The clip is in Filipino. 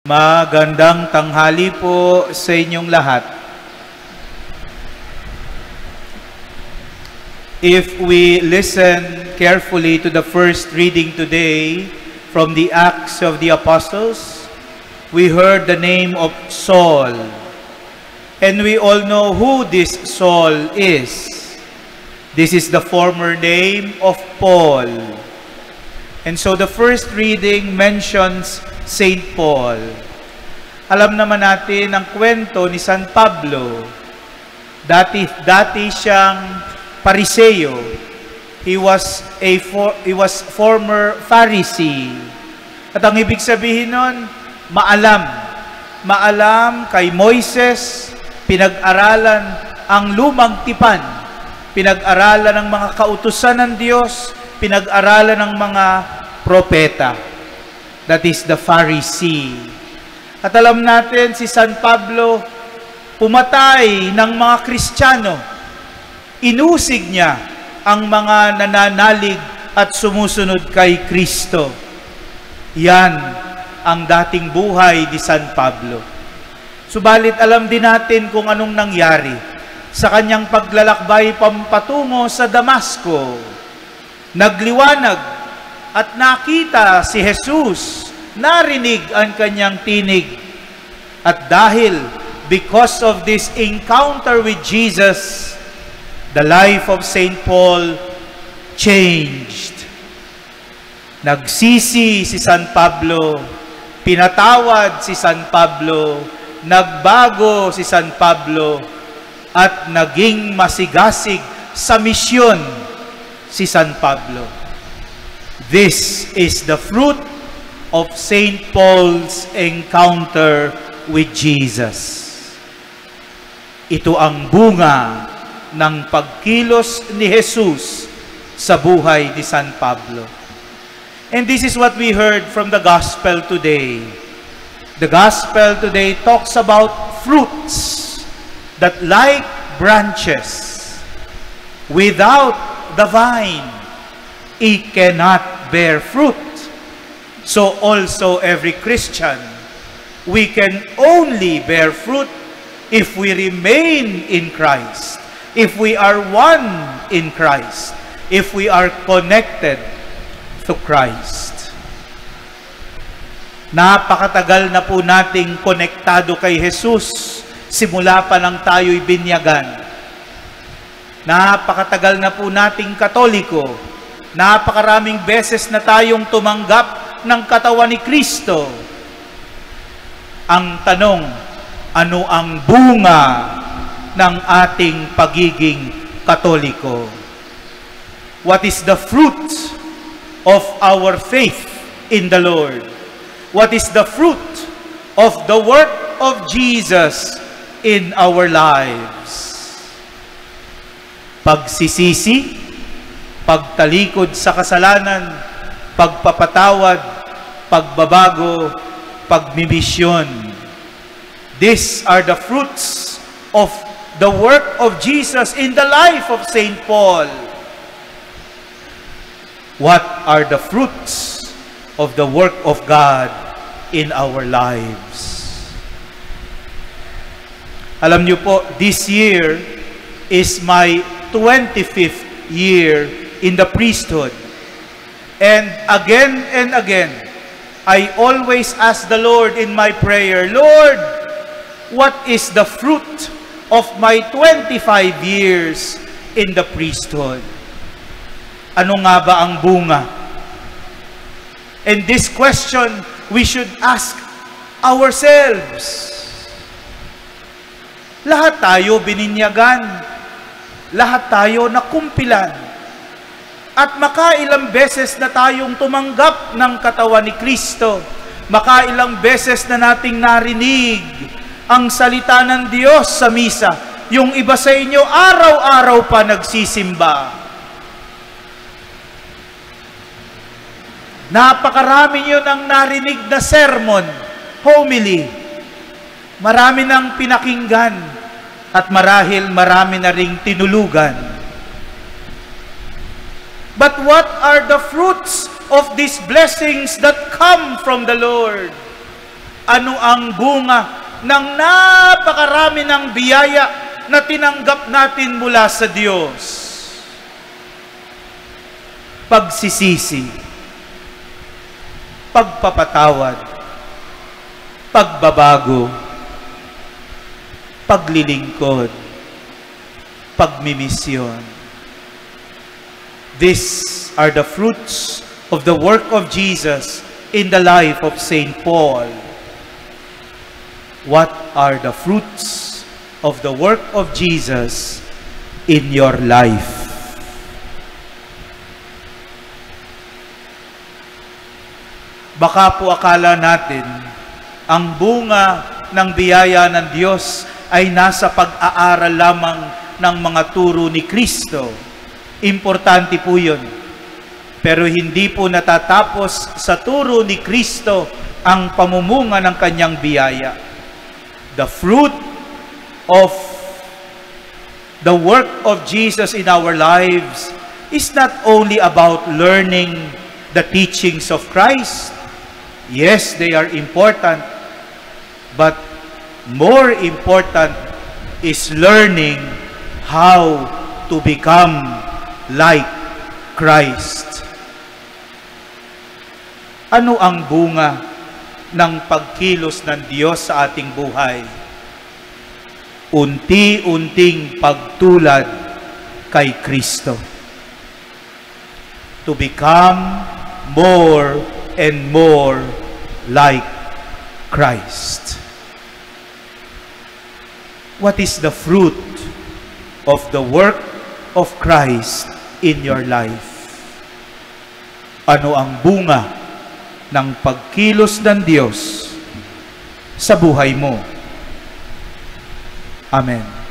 Magandang tanghali po sa inyong lahat. If we listen carefully to the first reading today from the Acts of the Apostles, we heard the name of Saul. And we all know who this Saul is. This is the former name of Paul. And so the first reading mentions Saint Paul. Alam naman natin ang kwento ni San Pablo. Dati siyang Pariseo. He was former Pharisee. At ang ibig sabihin nun, maalam kay Moises, pinag-aralan ang lumang tipan, pinag-aralan ng mga kautusan ng Diyos, pinag-aralan ng mga propeta. That is the Pharisee. At alam natin, si San Pablo, pumatay ng mga Kristiyano. Inusig niya ang mga nananalig at sumusunod kay Kristo. Yan ang dating buhay ni San Pablo. Subalit alam din natin kung anong nangyari sa kanyang paglalakbay pampatungo sa Damasco. Nagliwanag at nakita si Jesus, narinig ang kanyang tinig. At because of this encounter with Jesus, the life of Saint Paul changed. Nagsisi si San Pablo, pinatawad si San Pablo, nagbago si San Pablo, at naging masigasig sa misyon si San Pablo. This is the fruit of Saint Paul's encounter with Jesus. Ito ang bunga ng pagkilos ni Jesus sa buhay ni San Pablo. And this is what we heard from the gospel today. The gospel today talks about fruits that, like branches, without the vine, it cannot bear fruit. So also every Christian, we can only bear fruit if we remain in Christ, if we are one in Christ, if we are connected to Christ. Napakatagal na po nating konektado kay Jesus, simula pa lang tayo'y binyagan. Napakatagal na po nating Katoliko, napakaraming beses na tayong tumanggap ng katawan ni Kristo. Ang tanong, ano ang bunga ng ating pagiging Katoliko? What is the fruit of our faith in the Lord? What is the fruit of the work of Jesus in our lives? Pagsisisi, pagtalikod sa kasalanan, pagpapatawad, pagbabago, pagmimisyon. These are the fruits of the work of Jesus in the life of Saint Paul. What are the fruits of the work of God in our lives? Alam niyo po, this year is my 25th year in the priesthood. And again, I always ask the Lord in my prayer, Lord, what is the fruit of my 25 years in the priesthood? Ano nga ba ang bunga? And this question we should ask ourselves. Lahat tayo bininyagan, lahat tayo nakumpilan. At makailang beses na tayong tumanggap ng katawan ni Kristo. Makailang beses na nating narinig ang salita ng Diyos sa misa. Yung iba sa inyo, araw-araw pa nagsisimba. Napakarami nyo nang narinig na sermon, homily. Marami nang pinakinggan at marahil marami na ring tinulugan. But what are the fruits of these blessings that come from the Lord? Ano ang bunga ng napakarami ng biyaya na tinanggap natin mula sa Diyos? Pagsisisi, pagpapatawad, pagbabago, paglilingkod, pagmimisyon. These are the fruits of the work of Jesus in the life of St. Paul. What are the fruits of the work of Jesus in your life? Baka po akala natin, ang bunga ng biyaya ng Diyos ay nasa pag-aaral lamang ng mga turo ni Kristo. Importante po yun. Pero hindi po natatapos sa turo ni Kristo ang pamumunga ng kanyang biyaya. The fruit of the work of Jesus in our lives is not only about learning the teachings of Christ. Yes, they are important, but more important is learning how to become like Christ. Ano ang bunga ng pagkilos ng Diyos sa ating buhay? Unti-unting pagtulad kay Kristo. To become more and more like Christ. What is the fruit of the work of Christ in your life? Ano ang bunga ng pagkilos ng Diyos sa buhay mo? Amen.